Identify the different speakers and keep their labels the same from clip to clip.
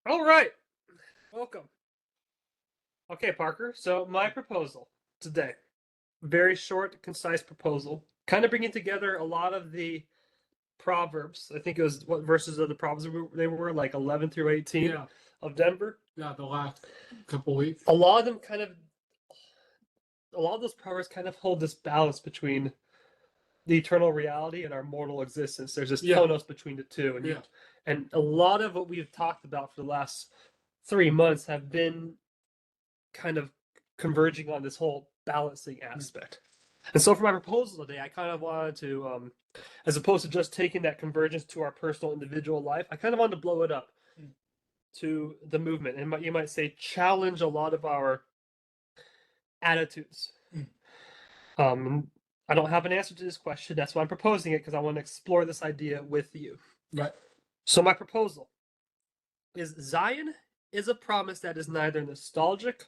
Speaker 1: All right. Welcome. Okay, Parker. So my proposal today, very short, concise proposal, kind of bringing together a lot of the proverbs. I think it was what verses of the proverbs they were like 11 through 18
Speaker 2: Yeah,
Speaker 1: of Denver.
Speaker 2: yeah, the last couple weeks.
Speaker 1: A lot of them kind of, a lot of those proverbs kind of hold this balance between the eternal reality and our mortal existence. There's this
Speaker 2: Yeah.
Speaker 1: tonos between the two, and
Speaker 2: Yeah.
Speaker 1: and a lot of what we've talked about for the last 3 months have been kind of converging on this whole balancing aspect. And so for my proposal today, I kind of wanted to, as opposed to just taking that convergence to our personal individual life, I kind of wanted to blow it up to the movement. And you might say challenge a lot of our attitudes. I don't have an answer to this question. That's why I'm proposing it, because I want to explore this idea with you.
Speaker 2: Right.
Speaker 1: So my proposal is Zion is a promise that is neither nostalgic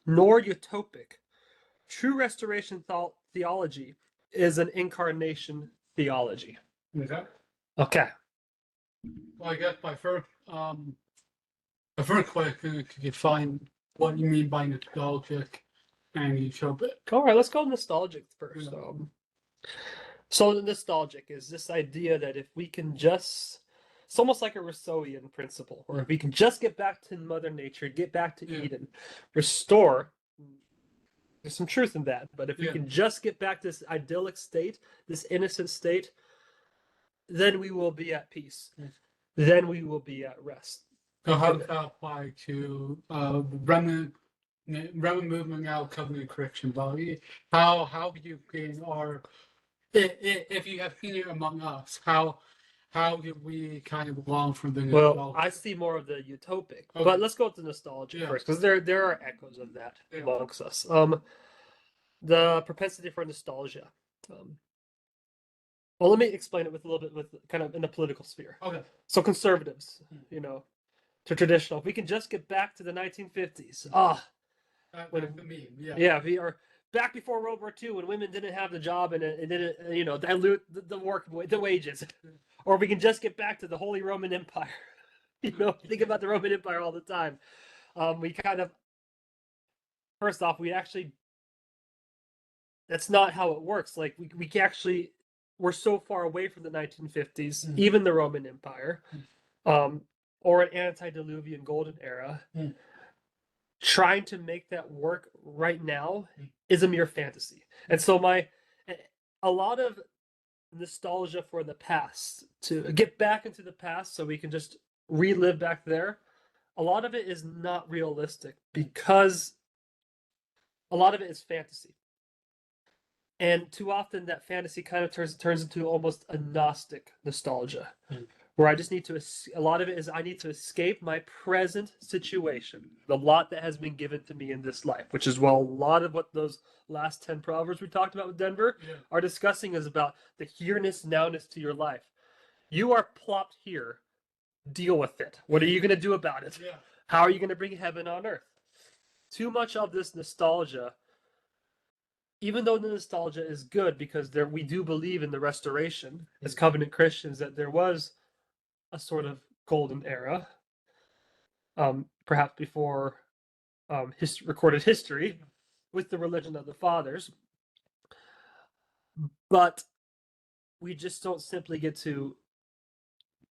Speaker 1: nor utopic. True restoration theology is an incarnation theology.
Speaker 2: Okay.
Speaker 1: Okay.
Speaker 2: Well, I guess my first question to define what you mean by nostalgic and utopic.
Speaker 1: All right, let's go nostalgic first.
Speaker 2: Yeah.
Speaker 1: So the nostalgic is this idea that if we can just, it's almost like a Rousseauian principle, or if we can just get back to Mother Nature, get back to Eden, restore. There's some truth in that, but if we can just get back to this idyllic state, this innocent state, then we will be at peace. Then we will be at rest.
Speaker 2: So how does that apply to the remnant movement now Covenant Correction body? How have you been, or if you have seen it among us, how did we kind of long from the nostalgia?
Speaker 1: Well, I see more of the utopic, but let's go to nostalgia first, because there are echoes of that amongst us. The propensity for nostalgia. Well, let me explain it with a little bit with kind of in the political sphere.
Speaker 2: Okay.
Speaker 1: So conservatives, to traditional. If we can just get back to the 1950s, we are back before World War II when women didn't have the job and it didn't, dilute the wages, or we can just get back to the Holy Roman Empire. Think about the Roman Empire all the time. We kind of, first off, that's not how it works. Like we actually, we're so far away from the 1950s, even the Roman Empire, or an antediluvian golden era. Trying to make that work right now is a mere fantasy. And so a lot of nostalgia for the past, to get back into the past so we can just relive back there, a lot of it is not realistic, because a lot of it is fantasy. And too often that fantasy kind of turns into almost a Gnostic nostalgia, where I just need to, a lot of it is I need to escape my present situation, the lot that has been given to me in this life, which is, well, a lot of what those last 10 proverbs we talked about with Denver are discussing, is about the here-ness, now-ness to your life. You are plopped here. Deal with it. What are you going to do about it? How are you going to bring heaven on earth? Too much of this nostalgia, even though the nostalgia is good, because we do believe in the restoration as covenant Christians, that there was a sort of golden era, perhaps before recorded history, with the religion of the fathers. But we just don't simply get to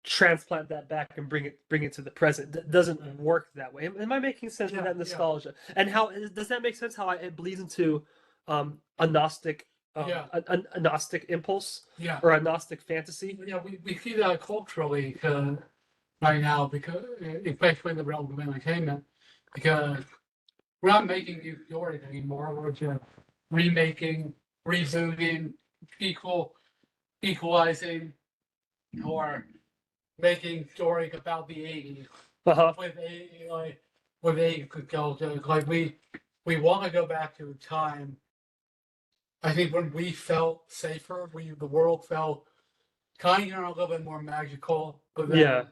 Speaker 1: transplant that back and bring it to the present. It doesn't work that way. Am I making sense of that nostalgia? And how does that make sense? How it bleeds into a Gnostic, a Gnostic impulse, or a Gnostic fantasy?
Speaker 2: We see that culturally right now, because especially in the realm of entertainment, because we're not making new stories anymore. We're just remaking, rebooting, equalizing, or making stories about the 80s with 80s. Like we want to go back to a time, I think, when we felt safer, the world felt kind of a little bit more magical. But then,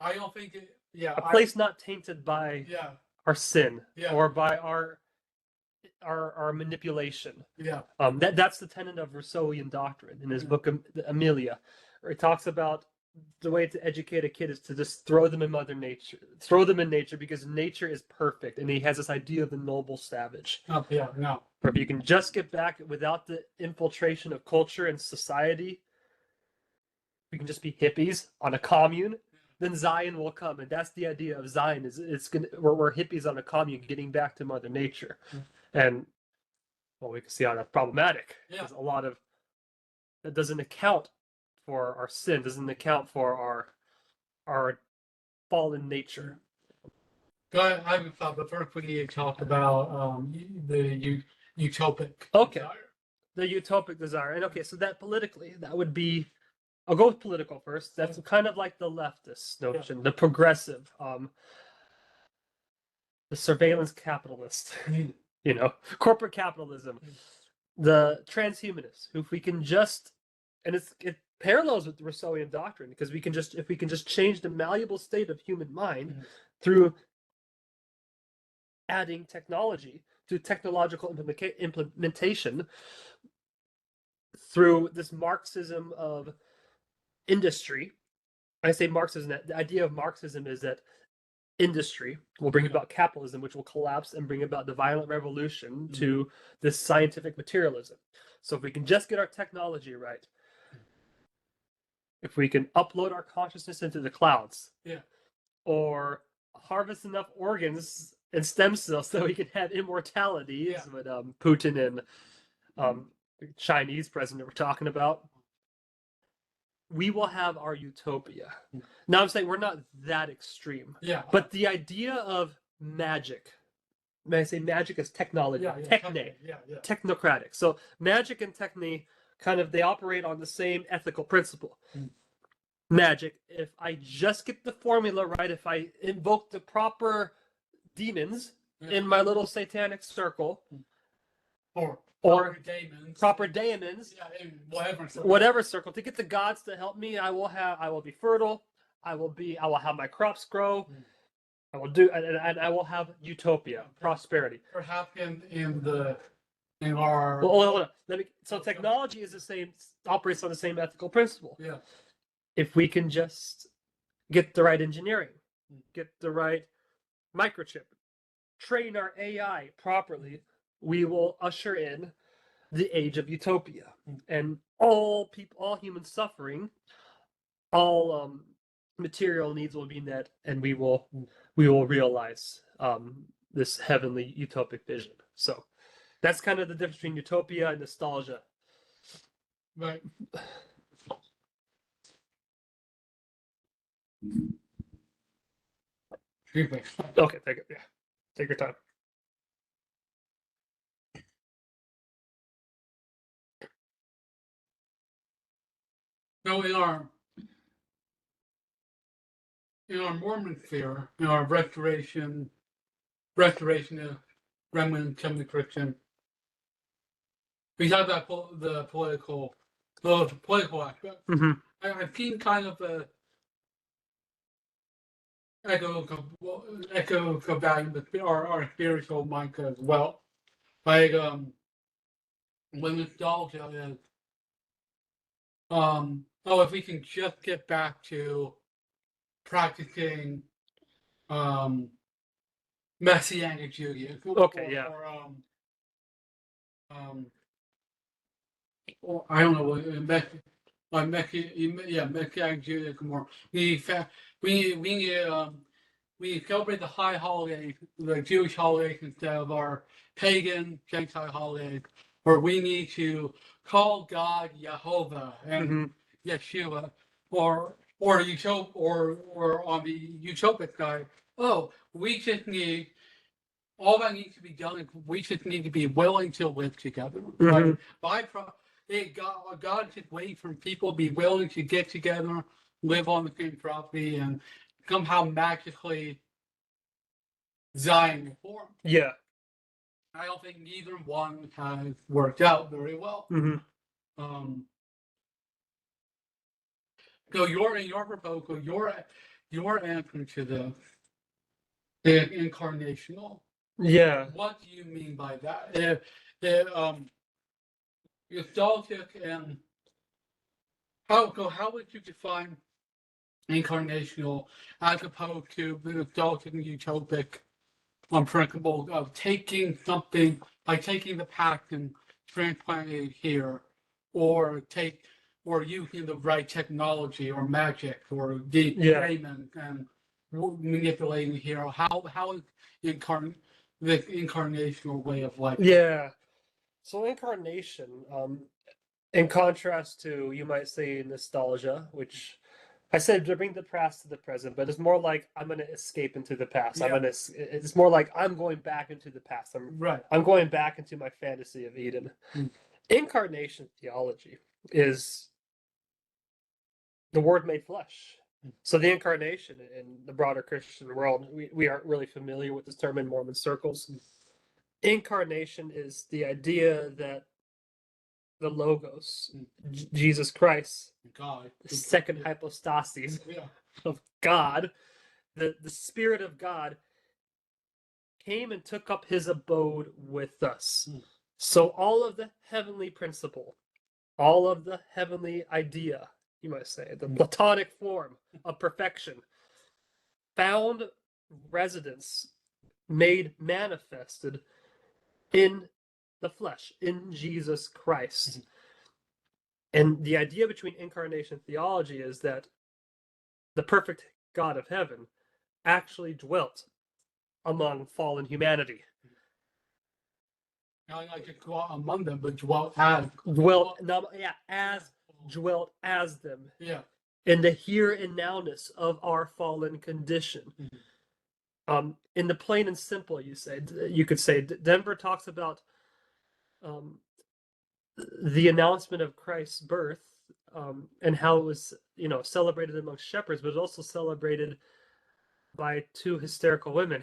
Speaker 2: I don't think a
Speaker 1: place not tainted by our sin or by our manipulation. That's the tenet of Rousseauian doctrine in his book Amelia, where he talks about the way to educate a kid is to just throw them in Mother Nature, throw them in nature, because nature is perfect, and he has this idea of the noble savage.
Speaker 2: Oh, yeah, no.
Speaker 1: Or if you can just get back without the infiltration of culture and society, we can just be hippies on a commune, then Zion will come, and that's the idea of Zion. Is it's gonna we're hippies on a commune, getting back to Mother Nature, and well, we can see how that's problematic.
Speaker 2: Yeah.
Speaker 1: There's a lot of that doesn't account for our sin, doesn't account for our fallen nature.
Speaker 2: I haven't thought, but first we need to talk about the utopic.
Speaker 1: Okay.
Speaker 2: desire.
Speaker 1: The utopic desire, and okay, so that politically, that would be. I'll go with political first. That's kind of like the leftist notion, the progressive, the surveillance capitalist, you know, corporate capitalism, the transhumanist. If we can just, and it parallels with the Rousseauian doctrine, because if we can just change the malleable state of human mind through adding technology to technological implementation, through this Marxism of industry. I say Marxism, the idea of Marxism is that industry will bring about capitalism, which will collapse and bring about the violent revolution to this scientific materialism. So if we can just get our technology right, if we can upload our consciousness into the clouds, or harvest enough organs and stem cells so we can have immortality, is what Putin and Chinese president were talking about, we will have our utopia. Now I'm saying we're not that extreme. But the idea of magic, when I say magic is technology, technocratic. So magic and techne they operate on the same ethical principle. Magic, if I just get the formula right, if I invoke the proper demons in my little satanic circle, or proper daemons, whatever circle, to get the gods to help me, I will be fertile, I will have my crops grow, I will have utopia, prosperity.
Speaker 2: Perhaps in our
Speaker 1: hold on. So technology is the same, operates on the same ethical principle. If we can just get the right engineering, get the right microchip, train our AI properly, we will usher in the age of utopia, and all human suffering, all material needs will be met, and we will realize this heavenly utopic vision. So that's kind of the difference between utopia and nostalgia.
Speaker 2: Right.
Speaker 1: Okay, take your time.
Speaker 2: No, in our Mormon sphere, in our restoration of remnant becoming Christian, we have that the political aspect. I've seen kind of a echo of that in our spiritual mind as well. Like when nostalgia is if we can just get back to practicing Messianic Judaism. Or I don't know, Messianic Judaism. Or we celebrate the high holidays, the Jewish holidays, instead of our pagan Gentile holidays, where we need to call God Jehovah and Yeshua, or on the utopic side. We just need, all that needs to be done is we just need to be willing to live together. God is just waiting for people to be willing to get together, live on the same property, and somehow magically Zion will form. I don't think neither one has worked out very well. So your proposal, your answer to the incarnational. What do you mean by that? Nostalgic, and how would you define incarnational, as opposed to the nostalgic and utopic principle of taking something, like taking the past and transplanting it here, or using the right technology or magic or deep
Speaker 1: Yeah.
Speaker 2: payment and manipulating it here. How is the incarnational way of life?
Speaker 1: Yeah. So incarnation, in contrast to, you might say, nostalgia, which I said to bring the past to the present, but it's more like I'm going to escape into the past.
Speaker 2: Yeah.
Speaker 1: It's more like I'm going back into the past.
Speaker 2: Right.
Speaker 1: I'm going back into my fantasy of Eden.
Speaker 2: Mm.
Speaker 1: Incarnation theology is the Word made flesh. So the incarnation in the broader Christian world, we aren't really familiar with this term in Mormon circles. Incarnation is the idea that the Logos, Jesus Christ,
Speaker 2: God,
Speaker 1: the second hypostasis
Speaker 2: yeah,
Speaker 1: of God, the Spirit of God, came and took up his abode with us. So all of the heavenly principle, all of the heavenly idea, you might say, the Platonic form of perfection, found residence, made manifested in the flesh, in Jesus Christ. And the idea between incarnation theology is that the perfect God of heaven actually dwelt among fallen humanity.
Speaker 2: not like to dwell among them, but dwell as.
Speaker 1: Dwelt as them.
Speaker 2: Yeah.
Speaker 1: In the here and nowness of our fallen condition. In the plain and simple, you could say, Denver talks about the announcement of Christ's birth, and how it was, celebrated among shepherds, but also celebrated by two hysterical women,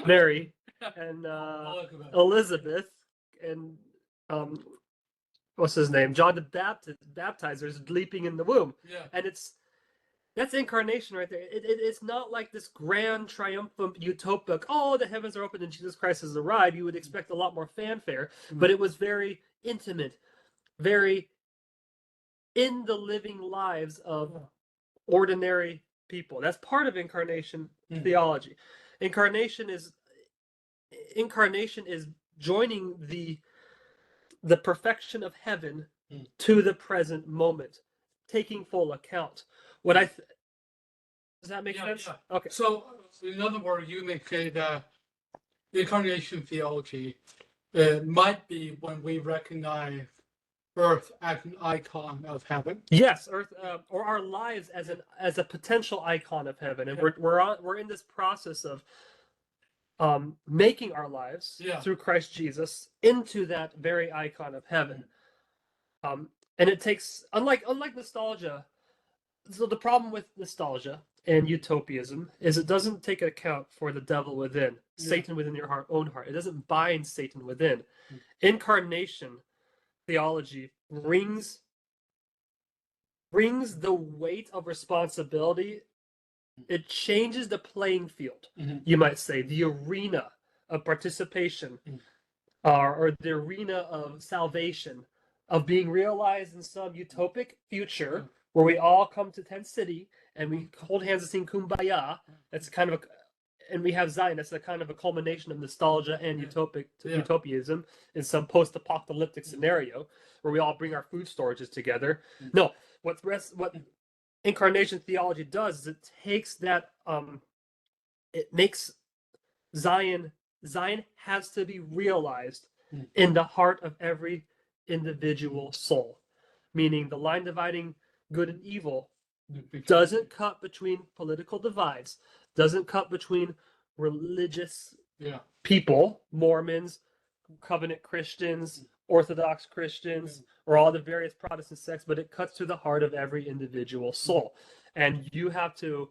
Speaker 1: Mary and Elizabeth, and what's his name, John the Baptizer is leaping in the womb.
Speaker 2: Yeah.
Speaker 1: And that's incarnation right there. It's not like this grand triumphant utopic, oh, the heavens are open and Jesus Christ has arrived. You would expect a lot more fanfare, but it was very intimate, very in the living lives of ordinary people. That's part of incarnation theology. Incarnation is joining the perfection of heaven to the present moment, taking full account. Does that make sense?
Speaker 2: Yeah.
Speaker 1: Okay.
Speaker 2: So, in other words, you may say that incarnation theology might be when we recognize Earth as an icon of heaven.
Speaker 1: Yes, Earth, or our lives as a potential icon of heaven, and we're in this process of making our lives through Christ Jesus into that very icon of heaven. And it takes, unlike nostalgia. So the problem with nostalgia and utopianism is it doesn't take account for the devil within, Satan within your own heart. It doesn't bind Satan within. Incarnation theology brings the weight of responsibility. It changes the playing field, you might say, the arena of participation, or the arena of salvation, of being realized in some utopic future where we all come to Tent City and we hold hands and sing Kumbaya. That's kind of and we have Zion. That's a kind of a culmination of nostalgia and utopianism in some post-apocalyptic scenario where we all bring our food storages together. No, what incarnation theology does is it takes that, it makes Zion has to be realized in the heart of every individual soul, meaning the line dividing good and evil doesn't cut between political divides, doesn't cut between religious people, Mormons, Covenant Christians, Orthodox Christians, or all the various Protestant sects, but it cuts to the heart of every individual soul. And you have to,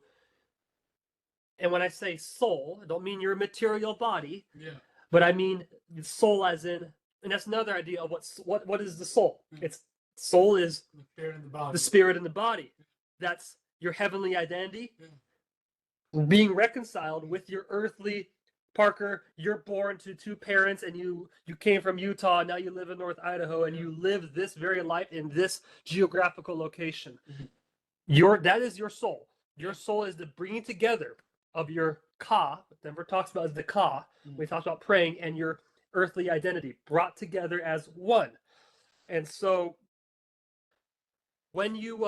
Speaker 1: and when I say soul, I don't mean your material body, but I mean soul as in, and that's another idea of what is the soul. It's soul is the spirit in the body. That's your heavenly identity, being reconciled with your earthly. Parker, you're born to two parents and you came from Utah, now you live in North Idaho, and you live this very life in this geographical location. That is your soul. Your soul is the bringing together of your ka, what Denver talks about is the ka. We talked about praying, and your earthly identity brought together as one. And so when you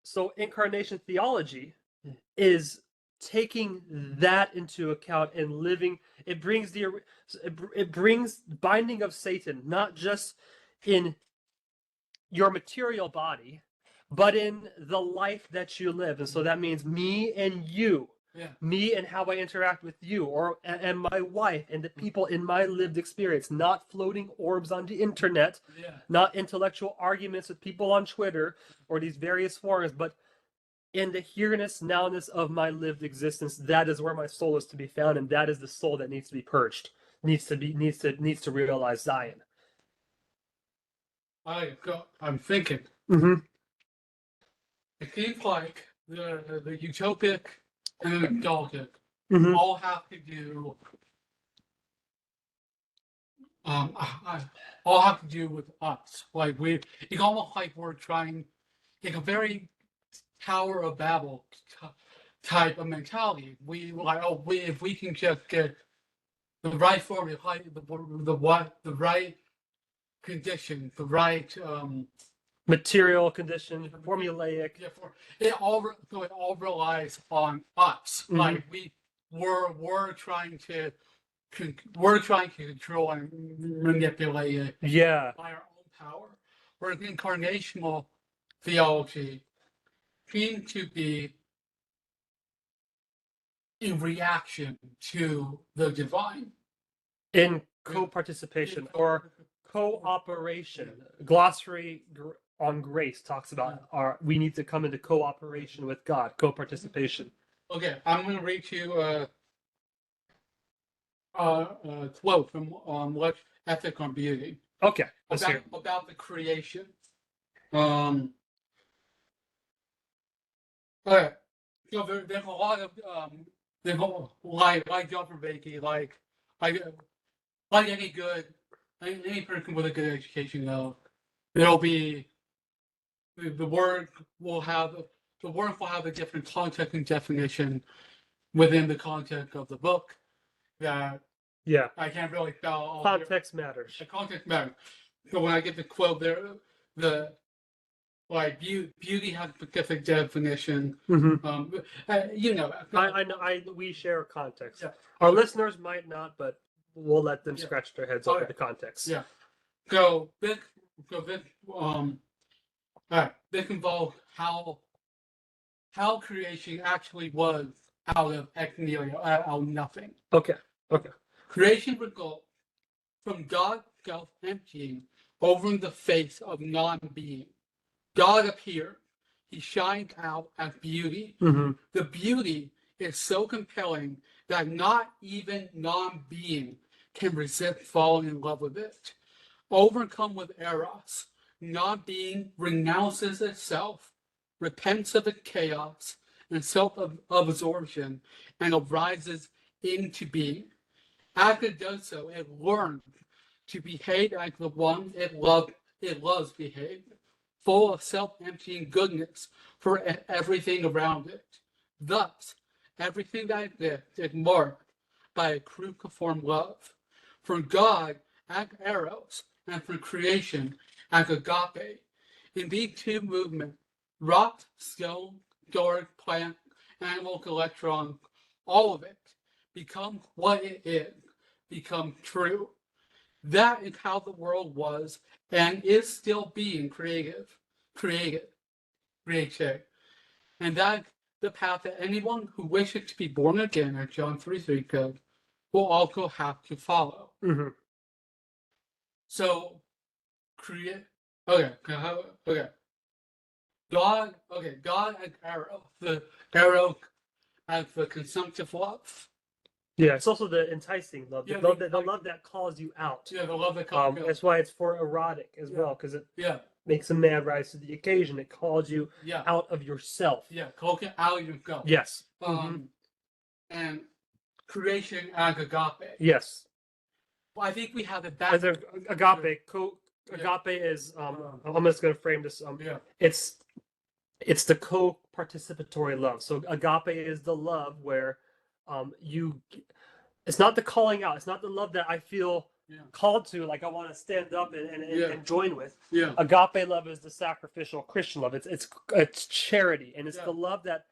Speaker 1: so incarnation theology is taking that into account and living. It brings it brings binding of Satan not just in your material body, but in the life that you live. And so that means me and you, me and how I interact with you, or and my wife and the people in my lived experience, not floating orbs on the internet, not intellectual arguments with people on Twitter or these various forums, but in the here-ness, now-ness of my lived existence. That is where my soul is to be found, and that is the soul that needs to be purged, needs to realize Zion.
Speaker 2: I'm thinking.
Speaker 1: Mm-hmm.
Speaker 2: It seems like the utopic and the nostalgic
Speaker 1: Mm-hmm.
Speaker 2: all have to do all have to do with us. Like it's almost like we're trying, like a very Tower of Babel type of mentality. If we can just get the right formula, the right condition, the right
Speaker 1: Material condition, formulaic.
Speaker 2: It all relies on us.
Speaker 1: Mhm.
Speaker 2: Like we're trying to control and manipulate it by our own power. Whereas incarnational theology seems to be in reaction to the divine.
Speaker 1: In co-participation or cooperation. Glossary on grace talks about we need to come into cooperation with God, co-participation.
Speaker 2: Okay, I'm going to read you a quote from Ethic on Beauty.
Speaker 1: Okay, let's hear.
Speaker 2: About the creation. Okay, so there's a lot of like John Vervaeke, like any person with a good education, though, there'll be the word will have a different context and definition within the context of the book that I can't really tell.
Speaker 1: Context matters.
Speaker 2: The context matters. So when I get the quote there, the like beauty has a specific definition.
Speaker 1: Mm-hmm.
Speaker 2: You know,
Speaker 1: I know. We share context. Yeah. Our listeners might not, but we'll let them scratch their heads over the context.
Speaker 2: Yeah. So this involves how creation actually was out of ex nihilo, out of nothing.
Speaker 1: Okay.
Speaker 2: Creation results from God self-emptying over the face of non-being. God appeared. He shined out as beauty.
Speaker 1: Mm-hmm.
Speaker 2: The beauty is so compelling that not even non-being can resist falling in love with it. Overcome with eros, non-being renounces itself, repents of its chaos and self-absorption, and arises into being. As it does so, it learns to behave like the one it loves behave, full of self-emptying goodness for everything around it. Thus, everything that exists is marked by a cruciform love. For God, as eros, and for creation, as agape. In these two movements, rock, stone, storage, plant, animal, electron, all of it, become what it is, become true. That is how the world was and is still being created. And that's the path that anyone who wishes to be born again, as John 3:3 says, will also have to follow.
Speaker 1: Mm-hmm.
Speaker 2: So, okay. God as arrow, the arrow as the consumptive love.
Speaker 1: Yeah, it's also the enticing love,
Speaker 2: Yeah,
Speaker 1: the love that calls you out.
Speaker 2: Yeah, the love that calls you out.
Speaker 1: That's why it's for erotic as well, because it makes a man rise to the occasion. It calls you out of yourself.
Speaker 2: Yeah, calls you out of yourself.
Speaker 1: Yes.
Speaker 2: And creation as agape.
Speaker 1: Yes.
Speaker 2: Well, I think we have it back.
Speaker 1: Agape. Agape is. I'm just going to frame this. it's the co-participatory love. So agape is the love where you it's not the calling out, it's not the love that I feel called to, like I want to stand up and join with. Agape love is the sacrificial Christian love. It's charity, and it's the love that,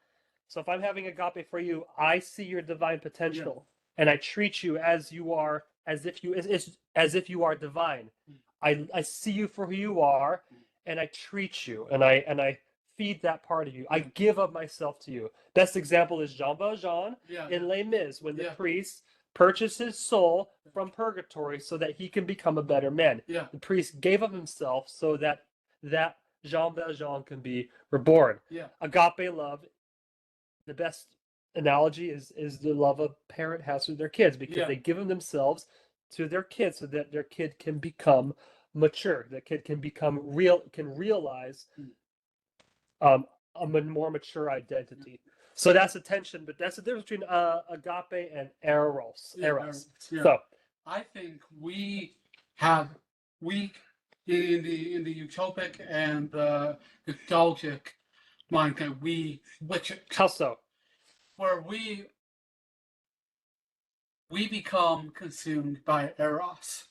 Speaker 1: so if I'm having agape for you, I see your divine potential and I treat you as you are, as if you are divine. I see you for who you are, and I treat you, and I feed that part of you. I give of myself to you. Best example is Jean Valjean in Les Mis, when the priest purchased his soul from purgatory so that he can become a better man. The priest gave of himself so that Jean Valjean can be reborn. Agape love, the best analogy is the love a parent has for their kids, because they give them themselves to their kids so that their kid can become mature. That kid can become can realize a more mature identity. So that's a tension, but that's the difference between agape and eros. So
Speaker 2: I think we in the utopic and the nostalgic mind, we switch it.
Speaker 1: How so?
Speaker 2: Where we become consumed by eros.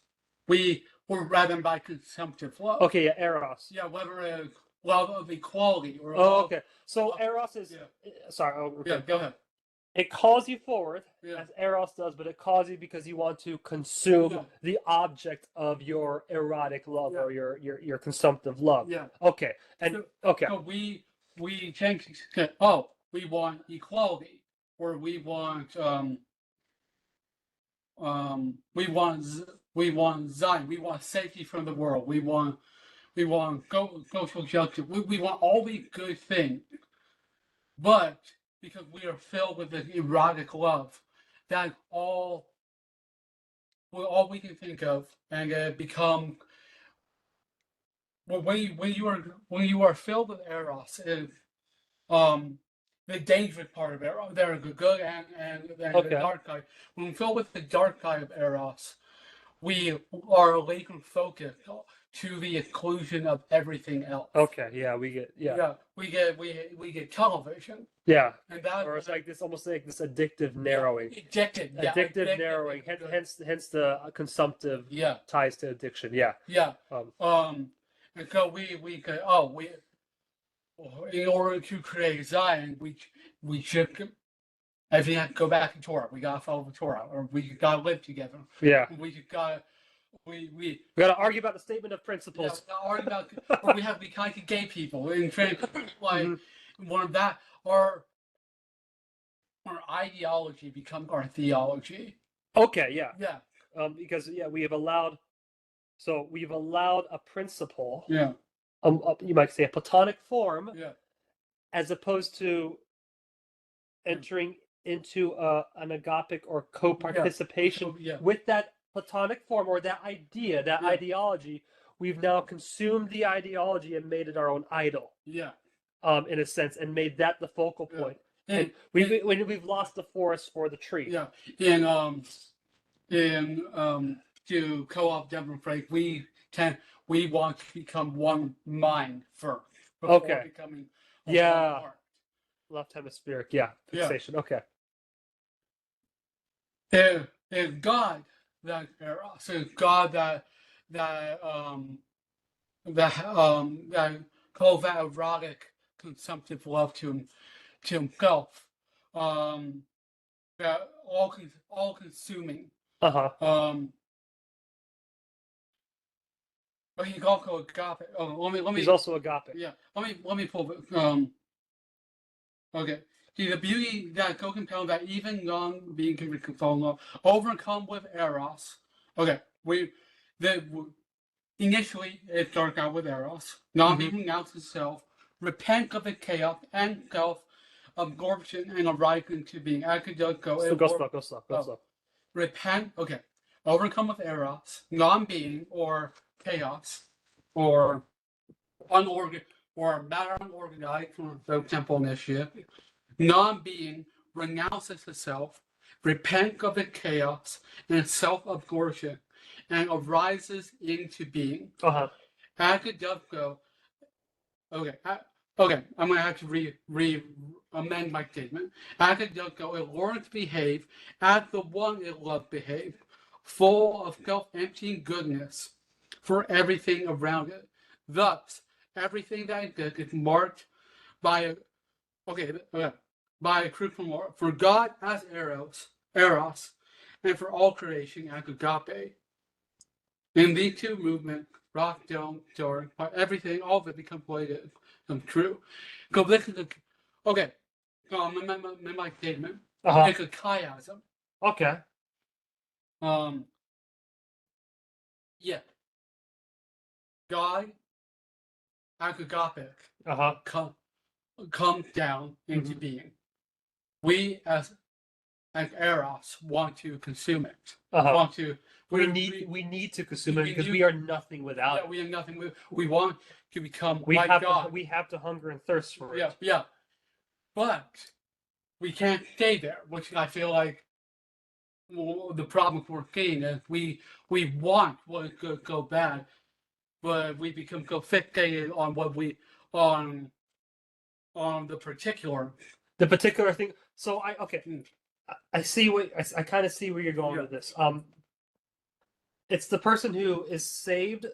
Speaker 2: Or rather than by consumptive love.
Speaker 1: Okay, yeah, eros.
Speaker 2: Yeah, whether it's love of equality or
Speaker 1: okay. So eros is sorry.
Speaker 2: Yeah, go ahead.
Speaker 1: It calls you forward, as eros does, but it calls you because you want to consume the object of your erotic love or your consumptive love. Okay. And
Speaker 2: so we change. Oh, we want equality, or we want Zion. We want safety from the world. We want social justice. We want all these good things, but because we are filled with this erotic love, that's all we can think of, and become. Well, when you are filled with eros, is the dangerous part of eros. There are the good and the dark side. When we're filled with the dark side of eros, we are laser focused to the exclusion of everything else.
Speaker 1: Okay, we
Speaker 2: get television.
Speaker 1: Yeah, and that, or it's like this, almost like this addictive narrowing. Addictive narrowing. Hence the consumptive ties to addiction.
Speaker 2: And so we could in order to create Zion, we should. If you have to go back to Torah, we gotta follow the Torah, or we gotta live together. We gotta
Speaker 1: argue about the statement of principles.
Speaker 2: Argue about, or we have to be kind to gay people and like one of that, or ideology becomes our theology.
Speaker 1: Okay, because we've allowed a principle. You might say a Platonic form. As opposed to entering into an agapic or co-participation with that Platonic form or that idea, that ideology. We've now consumed the ideology and made it our own idol. In a sense, and made that the focal point. And we've lost the forest for the tree.
Speaker 2: To co-op demonstrate, we want to become one mind first before becoming heart.
Speaker 1: Left hemispheric, fixation. Okay.
Speaker 2: It's God that eros. It's God that calls that erotic consumptive love to himself. That all consuming. But he's also agape. Let me.
Speaker 1: He's also agape.
Speaker 2: Let me pull it. Okay. See, the beauty that go compelled that even young being can fall in love, overcome with eros. Okay. Initially it starts out with eros. Not being renounced itself, repent of the chaos and self-absorption and arise into being. I could just go.
Speaker 1: Go slow.
Speaker 2: Repent. Okay. Overcome with eros, non-being or chaos, or unorganized, or matter unorganized, for example, initiative. Non-being renounces itself, repent of the chaos and self-absorption, and arises into being. As it does go. Okay. Okay, I'm gonna have to amend my statement. Akadogo, it learned to behave as the one it loved behave, full of self-emptying goodness for everything around it. Thus, everything that it did is marked by a by a crucial mark for God as eros, and for all creation as agape. In these two movements, rock, stone, everything, all of it becomes what it is, becomes true. Go listen to, okay, in my statement, it's a chiasm.
Speaker 1: Okay.
Speaker 2: Yeah. God, as agape, comes down into being. We, as eros, want to consume it. Want to.
Speaker 1: We need to consume it because we are nothing without it.
Speaker 2: We are nothing. We want to become
Speaker 1: we
Speaker 2: like
Speaker 1: have
Speaker 2: God.
Speaker 1: we have to hunger and thirst for it.
Speaker 2: Yeah. But we can't stay there, which I feel like the problem we're seeing is we want what could go bad, but we become so fixated on what we on the particular
Speaker 1: thing. So I see I kind of see where you're going with this. It's the person who is saved.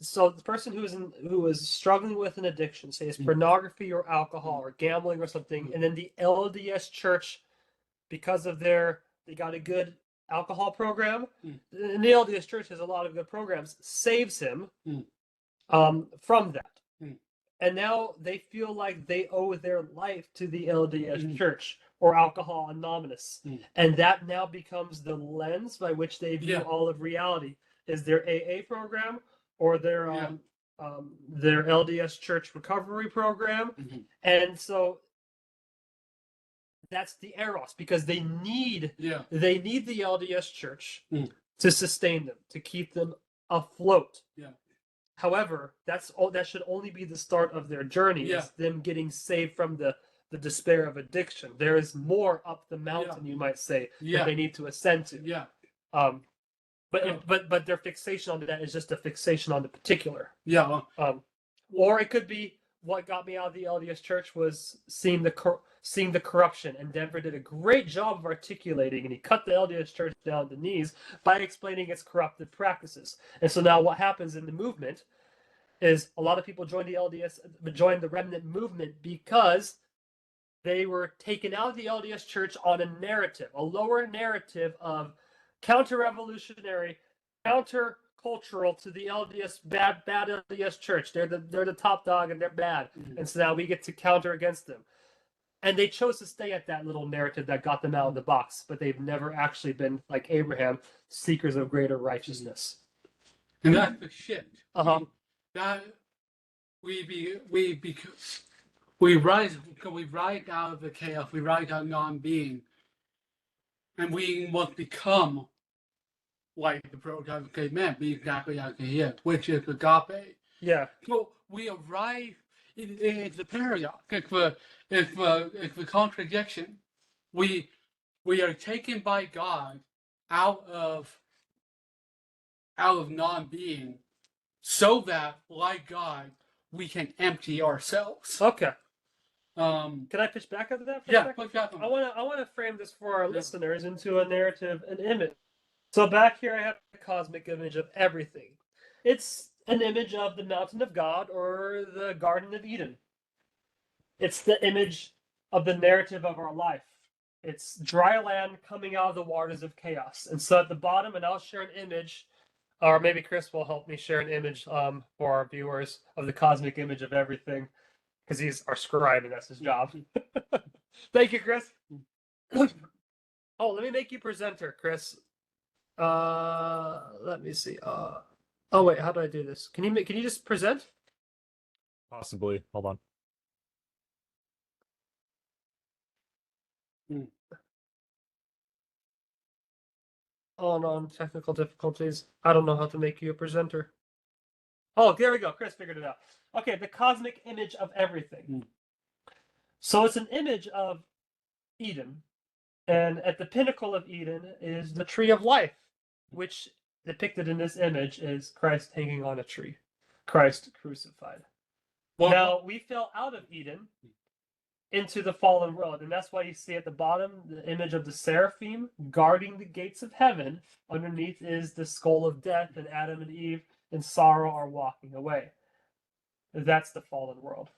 Speaker 1: So the person who is struggling with an addiction, say it's pornography or alcohol or gambling or something, and then the LDS Church, because of they got a good alcohol program, and the LDS Church has a lot of good programs, saves him from that. And now they feel like they owe their life to the LDS Church or Alcohol Anonymous. And that now becomes the lens by which they view all of reality. Is their AA program or their LDS Church recovery program. And so that's the eros, because they need the LDS Church to sustain them, to keep them afloat. However, that should only be the start of their journey. Is them getting saved from the despair of addiction. There is more up the mountain, you might say, that they need to ascend to. But their fixation on that is just a fixation on the particular. Or it could be what got me out of the LDS Church was seeing the corruption, and Denver did a great job of articulating, and he cut the LDS Church down to the knees by explaining its corrupted practices. And so now what happens in the movement is a lot of people join the remnant movement because they were taken out of the LDS Church on a narrative, a lower narrative of counter-revolutionary, counter-cultural to the LDS bad LDS Church. They're the top dog and they're bad, and so now we get to counter against them. And they chose to stay at that little narrative that got them out of the box, but they've never actually been, like Abraham, seekers of greater righteousness.
Speaker 2: And that's the shit. That we rise out of the chaos, we rise out of non-being, and we must become like the prototype of man, be exactly like he is, which is agape. So we arrive in the paradox. It's the contradiction. We are taken by God out of non-being, so that, like God, we can empty ourselves.
Speaker 1: Okay. Can I pitch back after that? I want to frame this for our listeners into a narrative, an image. So back here I have a cosmic image of everything. It's an image of the mountain of God or the Garden of Eden. It's the image of the narrative of our life. It's dry land coming out of the waters of chaos. And so at the bottom, and I'll share an image, or maybe Chris will help me share an image for our viewers of the cosmic image of everything, because he's our scribe and that's his job. Thank you, Chris. Oh, let me make you presenter, Chris. Let me see. Oh wait, how do I do this? Can you just present?
Speaker 3: Possibly. Hold on.
Speaker 1: Oh no, technical difficulties. I don't know how to make you a presenter. Oh, there we go. Chris figured it out. Okay, the cosmic image of everything. So it's an image of Eden, and at the pinnacle of Eden is the tree of life, which depicted in this image is Christ hanging on a tree, Christ crucified.
Speaker 2: Well,
Speaker 1: Now, we fell out of Eden into the fallen world, and that's why you see at the bottom the image of the seraphim guarding the gates of heaven. Underneath is the skull of death, and Adam and Eve in sorrow are walking away. That's the fallen world.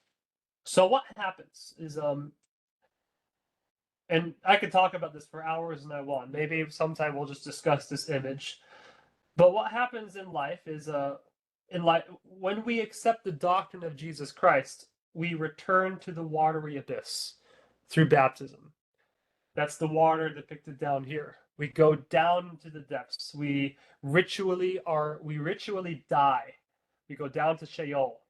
Speaker 1: So what happens is and I could talk about this for hours and I want. Maybe sometime we'll just discuss this image. But what happens in life is in life when we accept the doctrine of Jesus Christ, we return to the watery abyss through baptism. That's the water depicted down here. We go down into the depths. We ritually die. We go down to Sheol.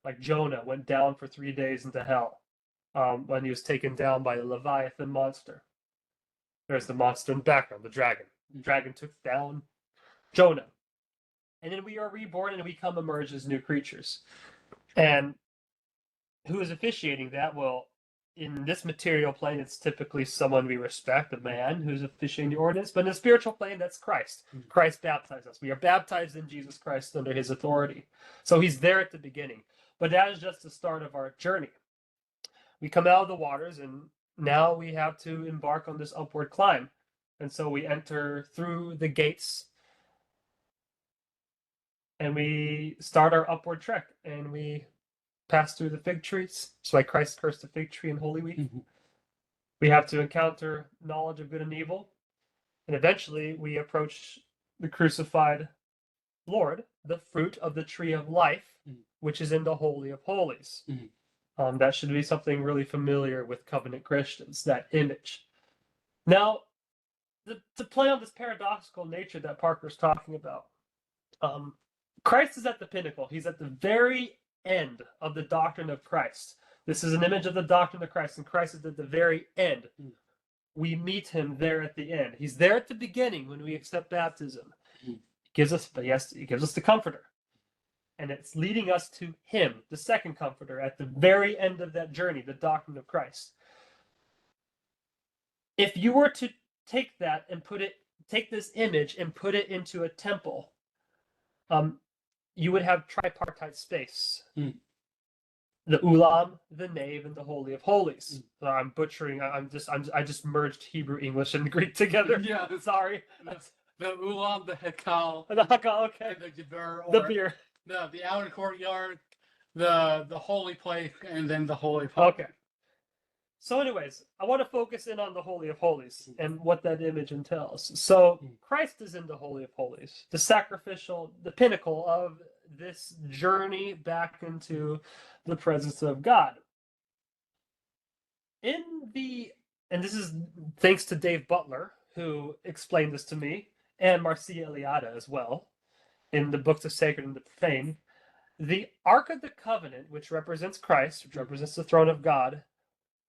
Speaker 1: Like Jonah went down for 3 days into hell when he was taken down by the Leviathan monster. There's the monster in the background, the dragon. The dragon took down Jonah. And then we are reborn and we come emerge as new creatures. And who is officiating that? Well, in this material plane, it's typically someone we respect, a man who's officiating the ordinance. But in the spiritual plane, that's Christ. Christ baptized us. We are baptized in Jesus Christ under his authority. So he's there at the beginning. But that is just the start of our journey. We come out of the waters, and now we have to embark on this upward climb. And so we enter through the gates, and we start our upward trek, and we pass through the fig trees. That's why Christ cursed the fig tree in Holy Week. We have to encounter knowledge of good and evil, and eventually we approach the crucified Lord, the fruit of the tree of life, which is in the Holy of Holies. That should be something really familiar with covenant Christians, that image. Now, to play on this paradoxical nature that Parker's talking about, Christ is at the pinnacle. He's at the very end of the doctrine of Christ. This is an image of the doctrine of Christ, and Christ is at the very end. We meet him there at the end. He's there at the beginning when we accept baptism. He gives us the Comforter. And it's leading us to him, the second Comforter, at the very end of that journey, the doctrine of Christ. If you were to take that and take this image and put it into a temple, you would have tripartite space. The ulam, the nave, and the Holy of Holies. I'm butchering. I just merged Hebrew, English, and Greek together.
Speaker 2: Yeah.
Speaker 1: Sorry.
Speaker 2: The ulam, the hekal,
Speaker 1: The haka, okay.
Speaker 2: and the geber, or
Speaker 1: The beer.
Speaker 2: the outer courtyard, the holy place, and then the holy of holies.
Speaker 1: Okay. So anyways, I want to focus in on the Holy of Holies and what that image entails. So Christ is in the Holy of Holies, the sacrificial, the pinnacle of this journey back into the presence of God. And this is thanks to Dave Butler, who explained this to me, and Marcia Eliade as well, in the books of Sacred and the Profane. The Ark of the Covenant, which represents Christ, which represents the throne of God,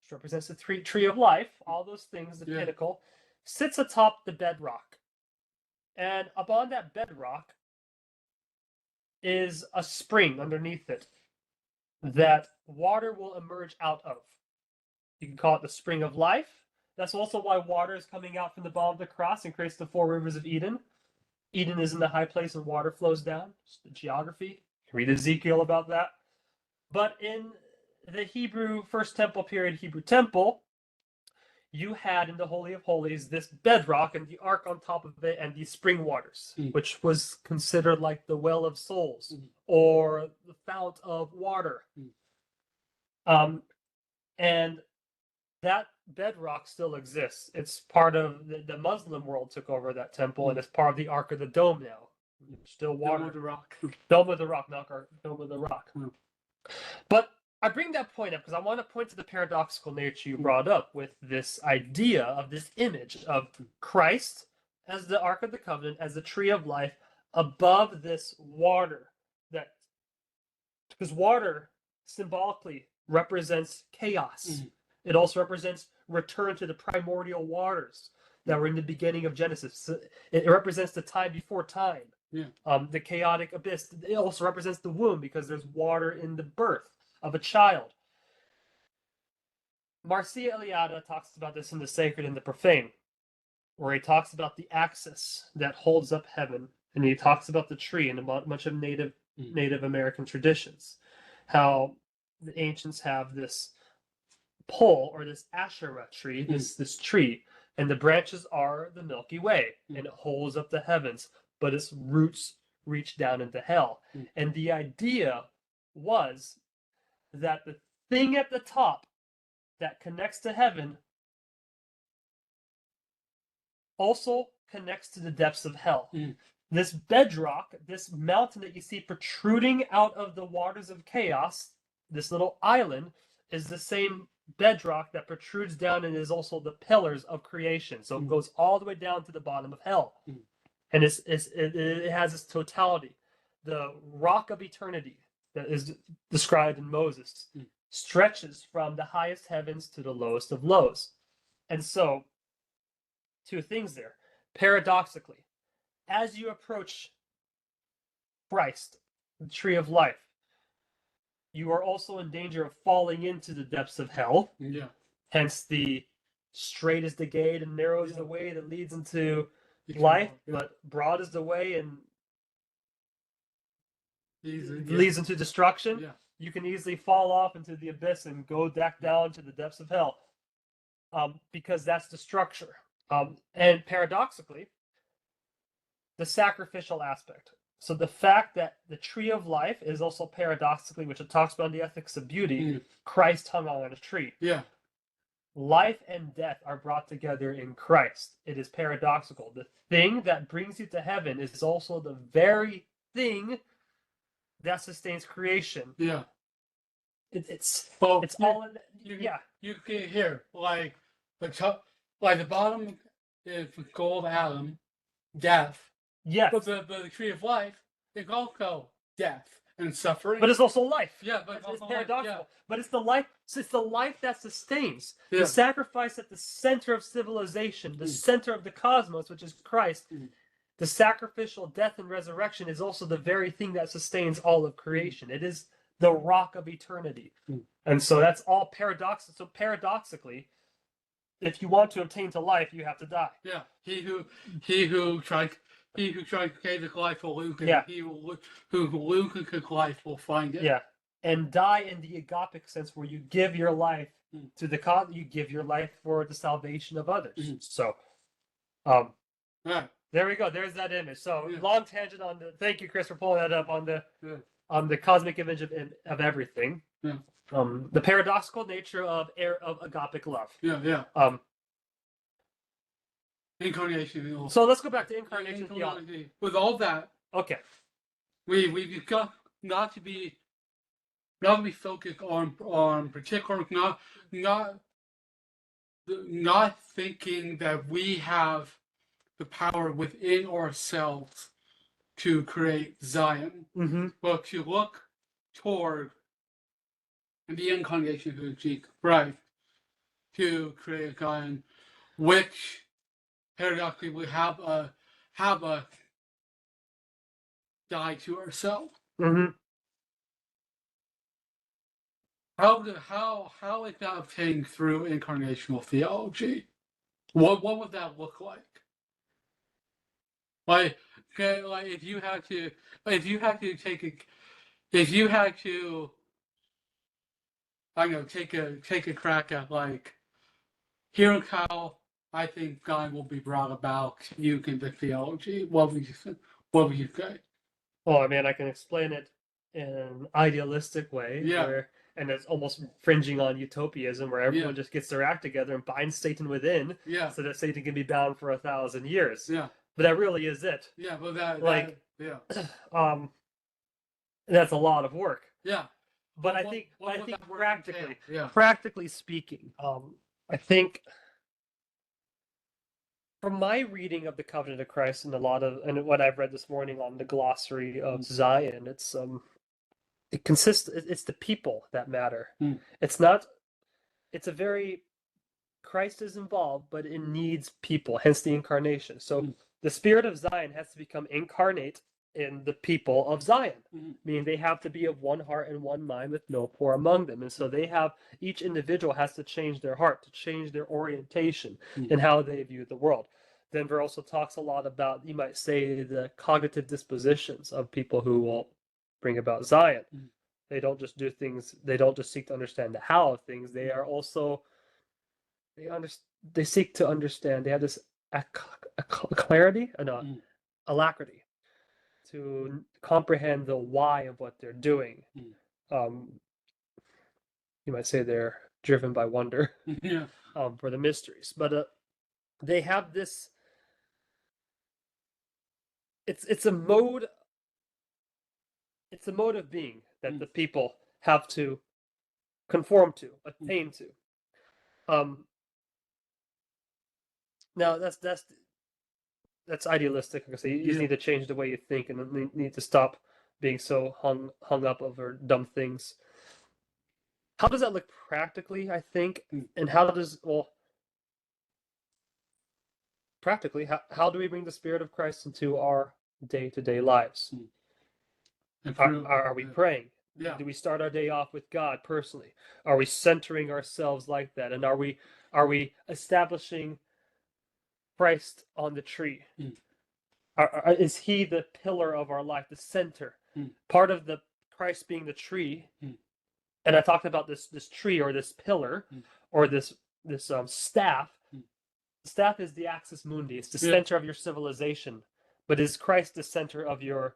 Speaker 1: which represents the tree of life, all those things, the pinnacle, sits atop the bedrock. And upon that bedrock is a spring underneath it that water will emerge out of. You can call it the spring of life. That's also why water is coming out from the bottom of the cross and creates the 4 rivers of Eden. Eden is in the high place and water flows down. It's the geography. Read Ezekiel about that. But in the Hebrew First Temple period, Hebrew temple, you had in the Holy of Holies this bedrock and the ark on top of it and these spring waters, which was considered like the well of souls or the fount of water. And that bedrock still exists. It's part of the Muslim world took over that temple, and it's part of the Ark of the Dome now. Still water.
Speaker 2: Dome of the rock.
Speaker 1: Dome of the rock, not Dome of the rock. But I bring that point up because I want to point to the paradoxical nature you brought up with this idea of this image of Christ as the Ark of the Covenant, as the tree of life, above this water. Because water symbolically represents chaos. It also represents return to the primordial waters that were in the beginning of Genesis. It represents the time before time. The chaotic abyss. It also represents the womb because there's water in the birth of a child. Marcia Eliade talks about this in the Sacred and the Profane, where he talks about the axis that holds up heaven, and he talks about the tree in a bunch of Native American traditions. how the ancients have this pole or this Asherah tree, this tree, and the branches are the Milky Way, and it holds up the heavens, but its roots reach down into hell. And the idea was that the thing at the top that connects to heaven also connects to the depths of hell. This bedrock, this mountain that you see protruding out of the waters of chaos, this little island, is the same bedrock that protrudes down and is also the pillars of creation. So it goes all the way down to the bottom of hell. And it has this totality. The rock of eternity that is described in Moses stretches from the highest heavens to the lowest of lows. And so, two things there. Paradoxically, as you approach Christ, the tree of life, you are also in danger of falling into the depths of hell. Hence the straight is the gate and narrow is the way that leads into life, but broad is the way and leads into destruction. You can easily fall off into the abyss and go back down to the depths of hell, because that's the structure. And paradoxically, the sacrificial aspect. So the fact that the tree of life is also paradoxically, which it talks about in the ethics of beauty, Christ hung on a tree. Life and death are brought together in Christ. It is paradoxical. The thing that brings you to heaven is also the very thing that sustains creation. It's all in,
Speaker 2: You can hear like the bottom is gold atom, death.
Speaker 1: Yes.
Speaker 2: But the tree of life is also death and suffering.
Speaker 1: But it's also life.
Speaker 2: But
Speaker 1: it's paradoxical. But it's the life. It's the life that sustains.
Speaker 2: Yeah.
Speaker 1: The sacrifice at the center of civilization, the center of the cosmos, which is Christ. The sacrificial death and resurrection is also the very thing that sustains all of creation. It is the rock of eternity. And so that's all paradoxical. So paradoxically, if you want to obtain to life, you have to die.
Speaker 2: He who tries to save his life will lose it. He who loses his life will find it.
Speaker 1: And die in the agapic sense, where you give your life to the cause, you give your life for the salvation of others. So, there we go. There's that image. So long tangent on the. Thank you, Chris, for pulling that up on the cosmic image of everything. The paradoxical nature of agapic love.
Speaker 2: Incarnation.
Speaker 1: So let's go back to incarnation theology.
Speaker 2: With all that,
Speaker 1: Okay.
Speaker 2: we've got not to be focused on particular, not thinking that we have the power within ourselves to create Zion, but to look toward the incarnation of Jesus Christ to create a Zion, which paradoxically we have a die to ourselves. How is that obtained through incarnational theology? What would that look like? Like if you had to take a crack at like, here's how I think God will be brought about using the theology. What would you say?
Speaker 1: Well, I mean, I can explain it in an idealistic way, and it's almost fringing on utopianism, where everyone just gets their act together and binds Satan within, so that Satan can be bound for 1,000 years. But that really is it.
Speaker 2: But
Speaker 1: that's a lot of work. But I think practically speaking, I think from my reading of the Covenant of Christ and and what I've read this morning on the glossary of Zion, it's the people that matter. It's Christ is involved, but it needs people, hence the incarnation. So the spirit of Zion has to become incarnate in the people of Zion, meaning they have to be of one heart and one mind with no poor among them. And so each individual has to change their heart, to change their orientation and how they view the world. Denver also talks a lot about, you might say, the cognitive dispositions of people who will bring about Zion. They don't just do things. They don't just seek to understand the how of things. They are also they seek to understand. They have this clarity, no, alacrity to comprehend the why of what they're doing. You might say they're driven by wonder
Speaker 2: Yeah.
Speaker 1: for the mysteries, but they have this. It's a mode. It's a mode of being that the people have to conform to, attain to. Now that's idealistic. Like I say, you just need to change the way you think, and you need to stop being so hung up over dumb things. How does that look practically? I think, and how does practically how do we bring the Spirit of Christ into our day-to-day lives? Are we praying?
Speaker 2: Yeah.
Speaker 1: Do we start our day off with God personally? Are we centering ourselves like that? And are we establishing Christ on the tree? Is he the pillar of our life, the center? Part of the Christ being the tree, and I talked about this tree or this pillar or this staff. The staff is the axis mundi. It's the center of your civilization. But is Christ the center of your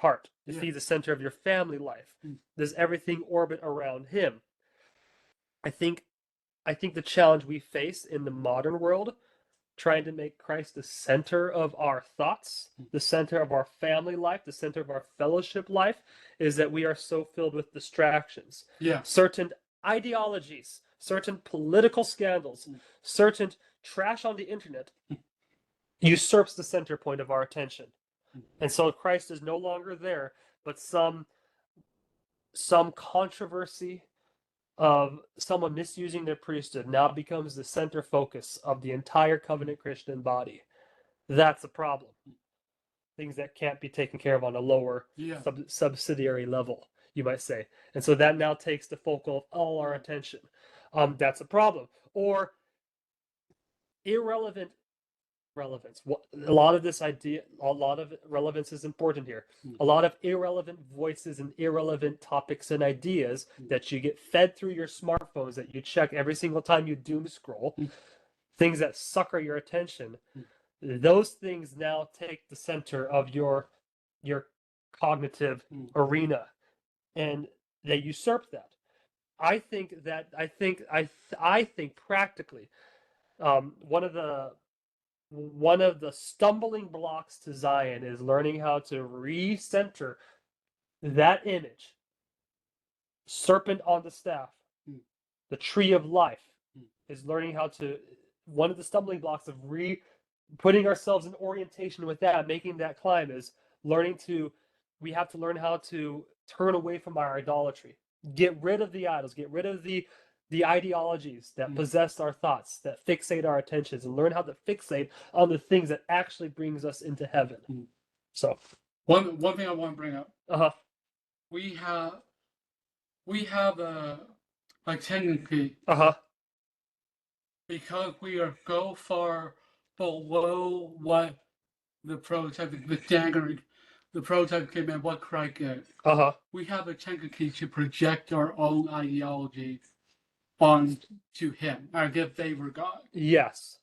Speaker 1: heart? Is he the center of your family life? Does everything orbit around him? I think the challenge we face in the modern world, trying to make Christ the center of our thoughts, the center of our family life, the center of our fellowship life, is that we are so filled with distractions. Certain ideologies, certain political scandals, certain trash on the internet usurps the center point of our attention. And so Christ is no longer there, but some controversy of someone misusing their priesthood now becomes the center focus of the entire covenant Christian body. That's a problem. Things that can't be taken care of on a lower subsidiary level, you might say. And so that now takes the focal of all our attention. That's a problem. Or irrelevant relevance. A lot of relevance is important here. A lot of irrelevant voices and irrelevant topics and ideas that you get fed through your smartphones that you check every single time you doom scroll, things that sucker your attention. Those things now take the center of your cognitive arena, and they usurp that. I think practically, one of the stumbling blocks to Zion is learning how to recenter that image, serpent on the staff, the tree of life, is learning how to. One of the stumbling blocks of putting ourselves in orientation with that, making that climb, is we have to learn how to turn away from our idolatry, get rid of the idols, get rid of the ideologies that possess our thoughts, that fixate our attentions, and learn how to fixate on the things that actually brings us into heaven. So
Speaker 2: one thing I want to bring up. We have a tendency, because we are so far below what the prototype came in, what Christ is. We have a tendency to project our own ideology onto him, as if they were God.
Speaker 1: Yes.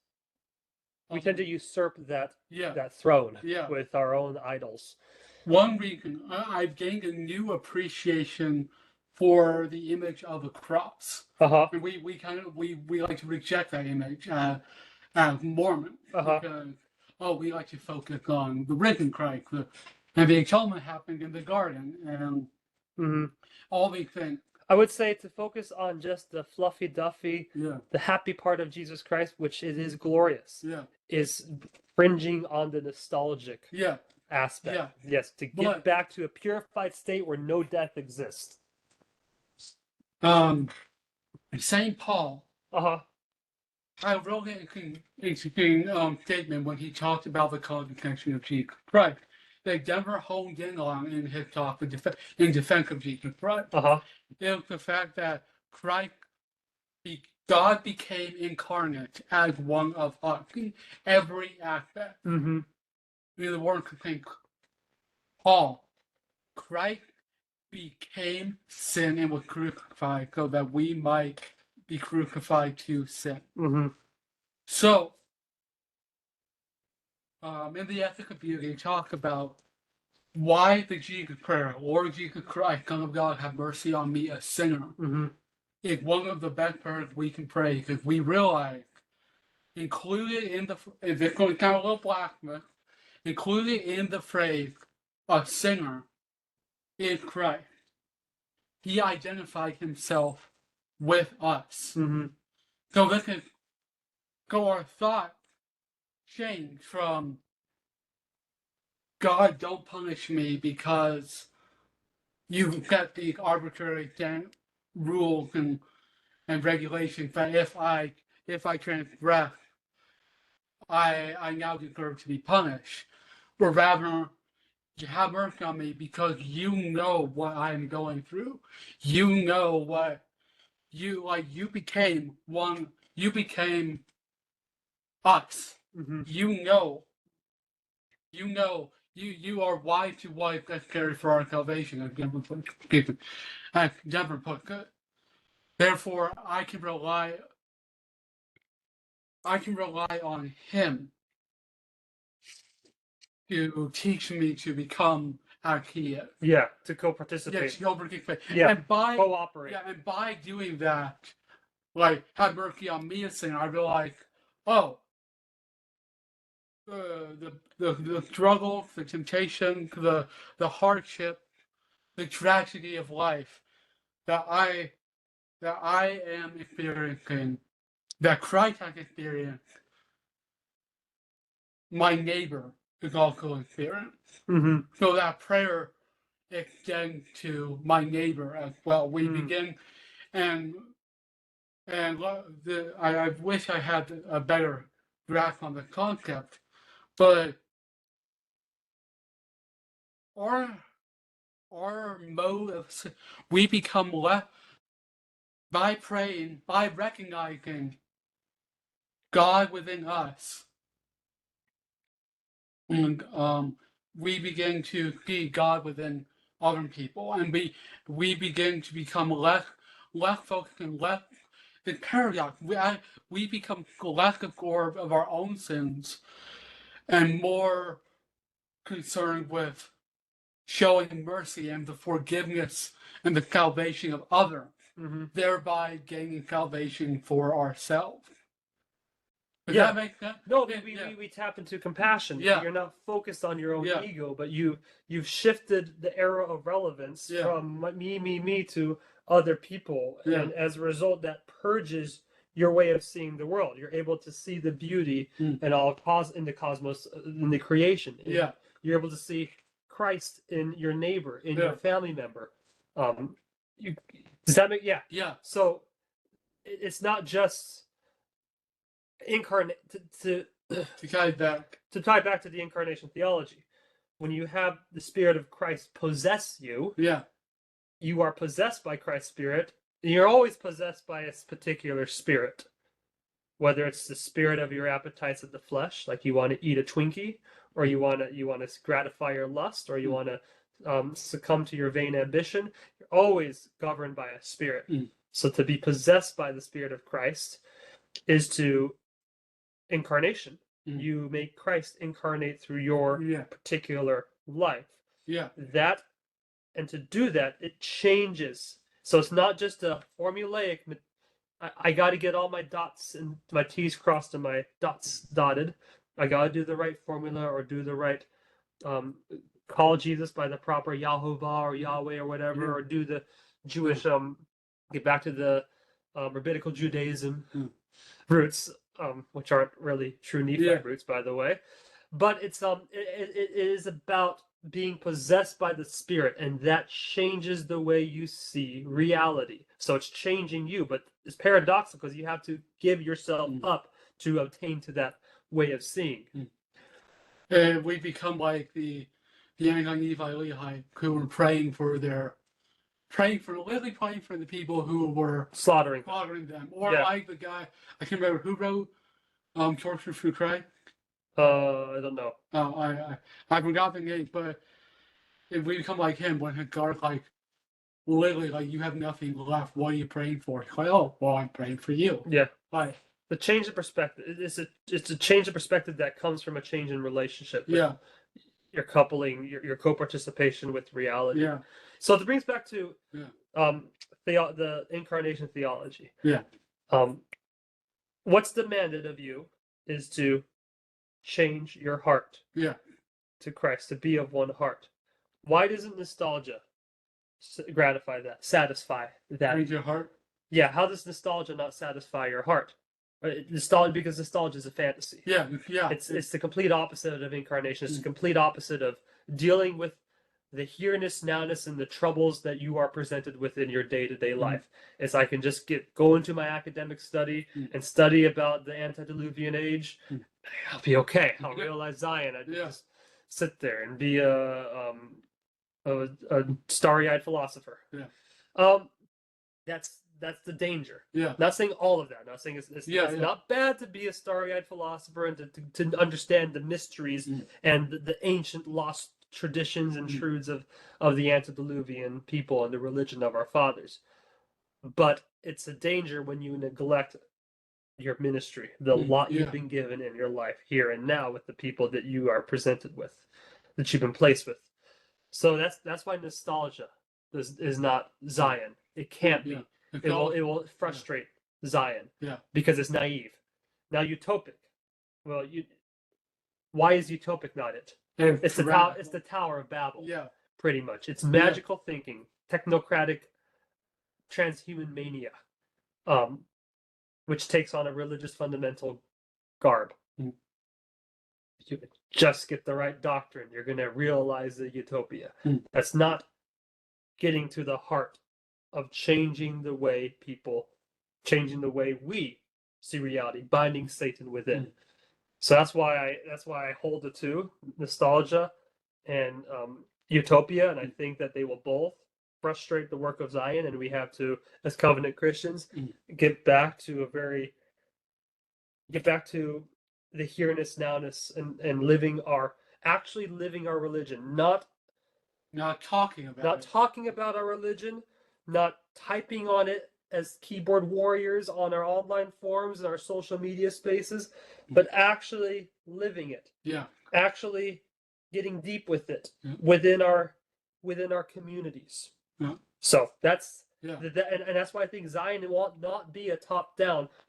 Speaker 1: We tend to usurp that throne with our own idols.
Speaker 2: One reason I've gained a new appreciation for the image of a cross. And we like to reject that image as Mormon, because we like to focus on the risen Christ, and the atonement happened in the garden, and all these things.
Speaker 1: I would say to focus on just the fluffy duffy, the happy part of Jesus Christ, which is glorious, is fringing on the nostalgic aspect. Yes, to get back to a purified state where no death exists.
Speaker 2: St. Paul, I wrote an interesting statement when he talked about the condescension of Jesus Christ. They never honed in on in his talk in defense of Jesus Christ. It was the fact that God became incarnate as one of us in every aspect. The word contains Paul. Christ became sin and was crucified so that we might be crucified to sin.
Speaker 1: Mm-hmm.
Speaker 2: So, in the ethic of beauty, talk about why the Jesus prayer, Lord Jesus Christ, Son of God, have mercy on me, a sinner,
Speaker 1: Mm-hmm.
Speaker 2: is one of the best prayers we can pray because we realize, included in the, if it's going to sound a little blasphemous, included in the phrase, a sinner, is Christ. He identified himself with us.
Speaker 1: Mm-hmm.
Speaker 2: So this is, so our thought changed from God, don't punish me because you've got these arbitrary rules and regulations that if I transgress, I now deserve to be punished. But rather, you have mercy on me because you know what I'm going through. You know what you became one. You became us.
Speaker 1: Mm-hmm.
Speaker 2: You know. You are wise to wife necessary for our salvation. I never put good. Therefore, I can rely on Him to teach me to become as He is.
Speaker 1: Yeah, to
Speaker 2: Yes,
Speaker 1: co-participate.
Speaker 2: yeah.
Speaker 1: Yeah, cooperate.
Speaker 2: And by doing that, like have mercy on me, a sinner, I realize, oh, the struggle, the temptation, the hardship, the tragedy of life that I am experiencing, that Christ has experienced, my neighbor is also experiencing.
Speaker 1: Mm-hmm.
Speaker 2: So that prayer extends to my neighbor as well. We begin, and I wish I had a better grasp on the concept, but our mode of we become less by praying, by recognizing God within us, and we begin to see God within other people, and we begin to become less focused and less the paradox. We become less absorbed of our own sins and more concerned with showing mercy and the forgiveness and the salvation of others, thereby gaining salvation for ourselves. Does that make sense?
Speaker 1: No,
Speaker 2: Yeah.
Speaker 1: we tap into compassion.
Speaker 2: Yeah.
Speaker 1: You're not focused on your own
Speaker 2: Yeah.
Speaker 1: ego, but you've shifted the era of relevance
Speaker 2: Yeah.
Speaker 1: from me to other people,
Speaker 2: Yeah.
Speaker 1: and as a result, that purges your way of seeing the world. You're able to see the beauty in in the cosmos, in the creation.
Speaker 2: Yeah.
Speaker 1: You're able to see Christ in your neighbor, in
Speaker 2: Yeah.
Speaker 1: your family member. Does that make
Speaker 2: Yeah.
Speaker 1: So it's not just incarnate to
Speaker 2: To guide back.
Speaker 1: to tie back to the incarnation theology. When you have the Spirit of Christ possess you,
Speaker 2: Yeah.
Speaker 1: you are possessed by Christ's Spirit. And you're always possessed by a particular spirit, whether it's the spirit of your appetites of the flesh, like you want to eat a Twinkie, or you want to gratify your lust, or you want to succumb to your vain ambition. You're always governed by a spirit. So to be possessed by the Spirit of Christ is to incarnation. You make Christ incarnate through your particular life.
Speaker 2: Yeah.
Speaker 1: That, and to do that, it changes. So it's not just a formulaic. I got to get all my dots and my T's crossed and my dots dotted. I got to do the right formula or do the right call Jesus by the proper Yahovah or Yahweh or whatever, or do the Jewish get back to the rabbinical Judaism roots, which aren't really true Nephite roots, by the way. But it is about being possessed by the Spirit, and that changes the way you see reality. So it's changing you, but it's paradoxical because you have to give yourself up to obtain to that way of seeing.
Speaker 2: And we become like the Anti-Lehi who were praying for the people who were
Speaker 1: slaughtering
Speaker 2: them, or like the guy I can't remember who wrote Torture Through Christ.
Speaker 1: I don't know.
Speaker 2: I forgot the name, but if we become like him, when God like literally like you have nothing left. What are you praying for? It's like, oh, well, I'm praying for you.
Speaker 1: Yeah.
Speaker 2: Like,
Speaker 1: The change of perspective. It's a change of perspective that comes from a change in relationship. With
Speaker 2: yeah,
Speaker 1: your coupling, your co-participation with reality.
Speaker 2: yeah,
Speaker 1: So it brings back to
Speaker 2: yeah,
Speaker 1: the Incarnation Theology.
Speaker 2: yeah,
Speaker 1: What's demanded of you is to change your heart
Speaker 2: yeah.
Speaker 1: to Christ, to be of one heart. Why doesn't nostalgia gratify that, satisfy that?
Speaker 2: Change your heart.
Speaker 1: Yeah, how does nostalgia not satisfy your heart? Nostalgia, because nostalgia is a fantasy.
Speaker 2: Yeah, yeah.
Speaker 1: It's the complete opposite of incarnation. It's the complete opposite of dealing with the here-ness, now-ness, and the troubles that you are presented with in your day-to-day life. It's I can just go into my academic study and study about the antediluvian age. I'll be okay. I'll realize Zion. I just sit there and be a starry-eyed philosopher.
Speaker 2: Yeah.
Speaker 1: That's the danger.
Speaker 2: Yeah.
Speaker 1: Not saying all of that. Not saying it's not bad to be a starry-eyed philosopher and to understand the mysteries and the ancient lost traditions and truths of the antediluvian people and the religion of our fathers. But it's a danger when you neglect your ministry, the lot you've been given in your life here and now with the people that you are presented with, that you've been placed with. So that's why nostalgia is not Zion. It can't be. It will frustrate Zion because it's naive. Now utopic. Well, why is utopic not it? It's the Tower of Babel.
Speaker 2: Yeah.
Speaker 1: Pretty much. It's magical thinking, technocratic, transhuman mania, which takes on a religious fundamental garb. You just get the right doctrine, you're going to realize the utopia. That's not getting to the heart of changing the way we see reality, binding Satan within. So that's why I hold the two, nostalgia and utopia, and I think that they will both frustrate the work of Zion, and we have to, as covenant Christians, get back to the here-ness, now-ness, and living our religion, not
Speaker 2: talking about
Speaker 1: our religion, not typing on it as keyboard warriors on our online forums and our social media spaces, but actually living it.
Speaker 2: Yeah.
Speaker 1: Actually getting deep with it within our communities.
Speaker 2: Yeah.
Speaker 1: So that's
Speaker 2: and
Speaker 1: that's why I think Zion will not be a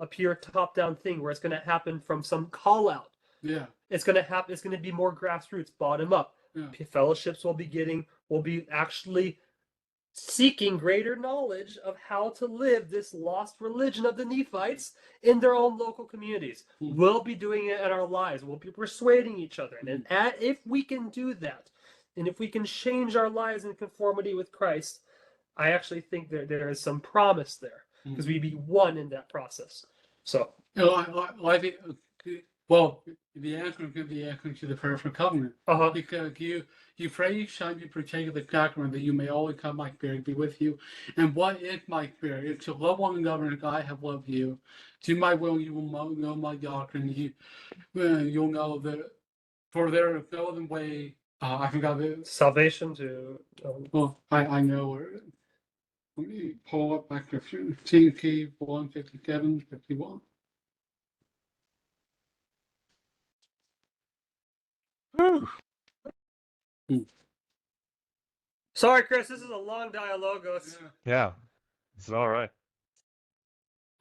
Speaker 1: pure top-down thing where it's going to happen from some call out.
Speaker 2: Yeah.
Speaker 1: It's going to happen. It's going to be more grassroots, bottom up.
Speaker 2: Yeah.
Speaker 1: Fellowships will be actually seeking greater knowledge of how to live this lost religion of the Nephites in their own local communities. We'll be doing it in our lives. We'll be persuading each other. And if we can do that, and if we can change our lives in conformity with Christ, I actually think there is some promise there, because we'd be one in that process. So,
Speaker 2: I think, well, the answer could be answer to the prayer for covenant. Because you pray each time you partake of the sacrament that you may always come my spirit be with you. And what is my spirit? It's to love one another as I have loved you. Do my will, you will know my doctrine. You'll know that for there is no other way. I forgot the
Speaker 1: salvation to.
Speaker 2: Well, I know where. Let me pull up my scripture. TNT 157, 51.
Speaker 1: Sorry, Chris, this is a long DiaLogos.
Speaker 3: Yeah, it's all right.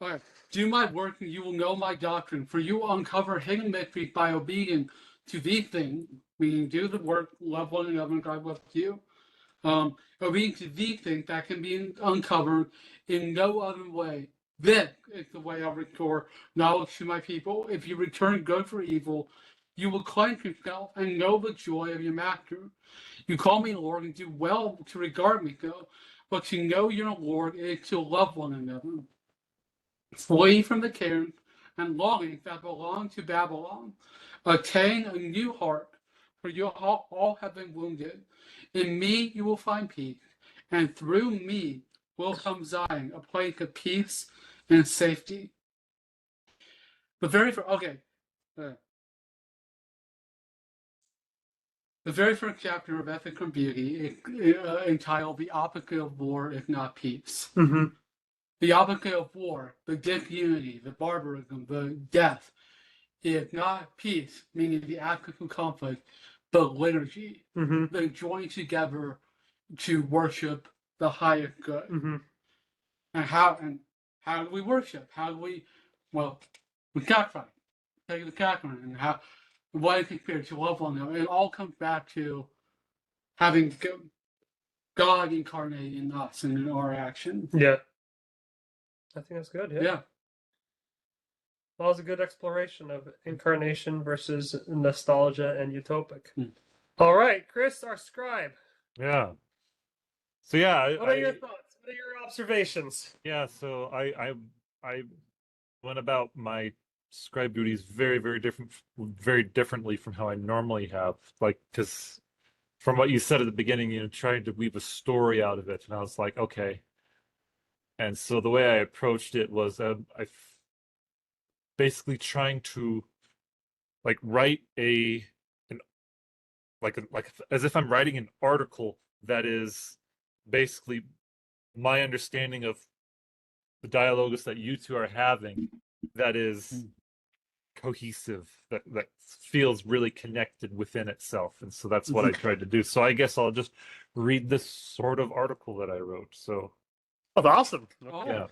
Speaker 2: All right. Do my work, and you will know my doctrine. For you will uncover hidden mysteries by obedience to these things. Meaning, do the work, love one another, and God loves you. Obedience to these things that can be uncovered in no other way. This is the way I restore knowledge to my people. If you return good for evil, you will cleanse yourself and know the joy of your master. You call me Lord and do well to regard me so, but to know your Lord is to love one another. Flee from the cares and longings that belong to Babylon. Attain a new heart, for you all have been wounded. In me you will find peace, and through me will come Zion, a place of peace and safety. The very first, okay. the very first chapter of Ethics and Beauty, entitled "The Opposite of War Is Not Peace."
Speaker 1: Mm-hmm.
Speaker 2: The opposite of war, the disunity, the barbarism, the death, is not peace, meaning the absence of conflict, but liturgy,
Speaker 1: Mm-hmm.
Speaker 2: the joining together to worship the highest good.
Speaker 1: Mm-hmm.
Speaker 2: And how do we worship? How do we, well, we sacrifice, take the sacrament, and how, what is the spiritual love on them? It all comes back to having God incarnate in us and in our action.
Speaker 1: Yeah. I think that's good. Yeah.
Speaker 2: Yeah.
Speaker 1: Well, it was a good exploration of incarnation versus nostalgia and utopic. All right, Chris, our scribe.
Speaker 3: Yeah. So yeah,
Speaker 1: What are your thoughts? What are your observations?
Speaker 3: yeah. So I went about my scribe duties very very differently from how I normally have. Like, because from what you said at the beginning, trying to weave a story out of it, and I was like, okay. And so the way I approached it was basically trying to like write like as if I'm writing an article that is basically my understanding of the DiaLogos that you two are having, that is cohesive, that feels really connected within itself. And so that's what I tried to do. So I guess I'll just read this sort of article that I wrote. So
Speaker 1: Oh, awesome.
Speaker 2: Okay.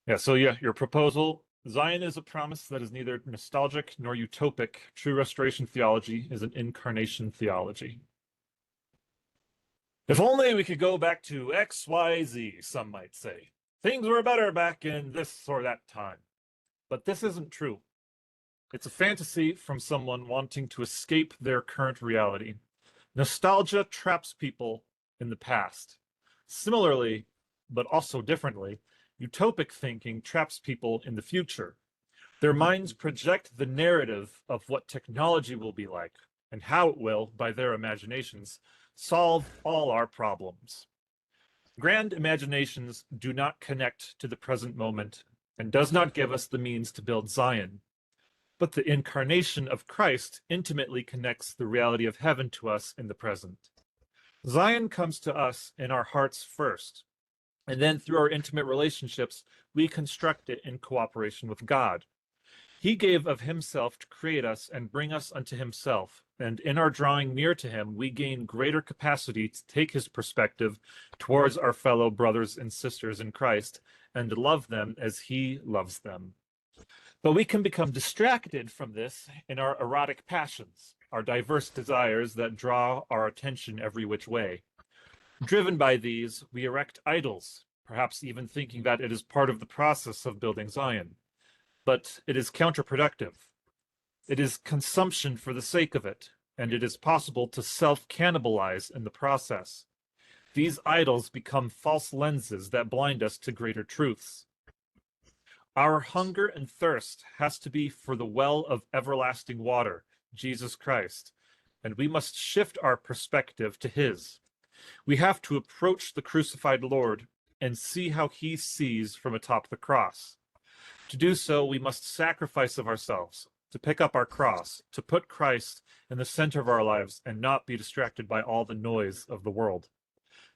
Speaker 3: yeah. So your proposal: Zion is a promise that is neither nostalgic nor utopic. True restoration theology is an incarnation theology. If only we could go back to X, Y, Z, some might say. Things were better back in this or that time. But this isn't true. It's a fantasy from someone wanting to escape their current reality. Nostalgia traps people in the past. Similarly, but also differently, utopic thinking traps people in the future. Their minds project the narrative of what technology will be like and how it will, by their imaginations, solve all our problems. Grand imaginations do not connect to the present moment and does not give us the means to build Zion. But the incarnation of Christ intimately connects the reality of heaven to us in the present. Zion comes to us in our hearts first, and then through our intimate relationships, we construct it in cooperation with God. He gave of himself to create us and bring us unto himself, and in our drawing near to him, we gain greater capacity to take his perspective towards our fellow brothers and sisters in Christ and love them as he loves them. But we can become distracted from this in our erotic passions, our diverse desires that draw our attention every which way. Driven by these, we erect idols, perhaps even thinking that it is part of the process of building Zion. But it is counterproductive. It is consumption for the sake of it, and it is possible to self-cannibalize in the process. These idols become false lenses that blind us to greater truths. Our hunger and thirst has to be for the well of everlasting water, Jesus Christ, and we must shift our perspective to his. We have to approach the crucified Lord and see how he sees from atop the cross. To do so, we must sacrifice of ourselves, to pick up our cross, to put Christ in the center of our lives and not be distracted by all the noise of the world.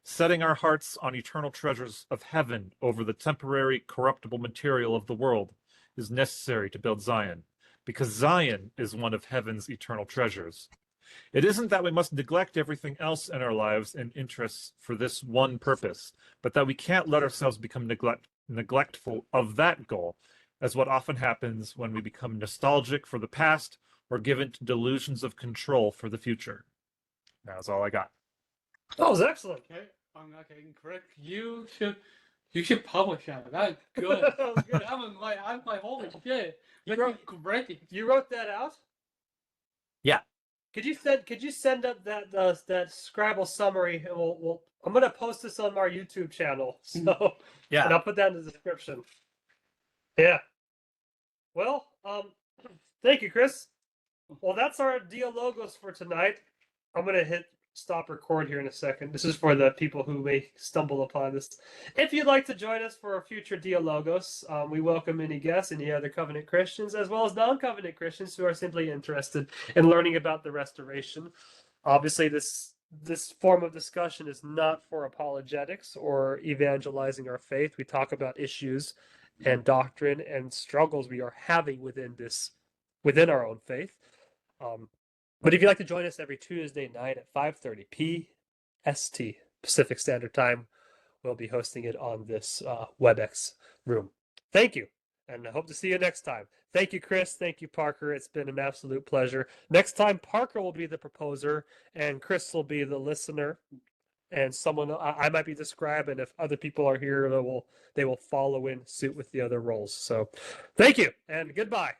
Speaker 3: Setting our hearts on eternal treasures of heaven over the temporary, corruptible material of the world is necessary to build Zion, because Zion is one of heaven's eternal treasures. It isn't that we must neglect everything else in our lives and interests for this one purpose, but that we can't let ourselves become neglectful of that goal, as what often happens when we become nostalgic for the past or given to delusions of control for the future. That's all I got.
Speaker 1: That was excellent.
Speaker 2: Okay, I'm not getting correct. You should publish that. That's good.
Speaker 1: That was good.
Speaker 2: I'm like, holy shit.
Speaker 1: You
Speaker 2: That's
Speaker 1: wrote-
Speaker 2: great.
Speaker 1: You wrote that out?
Speaker 3: Yeah.
Speaker 1: Could you send up that Scrabble summary, and I'm gonna post this on our YouTube channel. So and I'll put that in the description. Yeah. Well, thank you, Chris. Well, that's our DiaLogos for tonight. I'm gonna hit stop record here in a second. This is for the people who may stumble upon this. If you'd like to join us for a future DiaLogos, we welcome any guests, any other covenant Christians, as well as non-covenant Christians who are simply interested in learning about the restoration. Obviously, this form of discussion is not for apologetics or evangelizing our faith. We talk about issues and doctrine and struggles we are having within our own faith. But if you'd like to join us every Tuesday night at 5:30 PST Pacific Standard Time, we'll be hosting it on this WebEx room. Thank you, and I hope to see you next time. Thank you, Chris. Thank you, Parker. It's been an absolute pleasure. Next time, Parker will be the proposer, and Chris will be the listener, and someone I might be the scribe, and if other people are here, they will follow in suit with the other roles. So, thank you, and goodbye.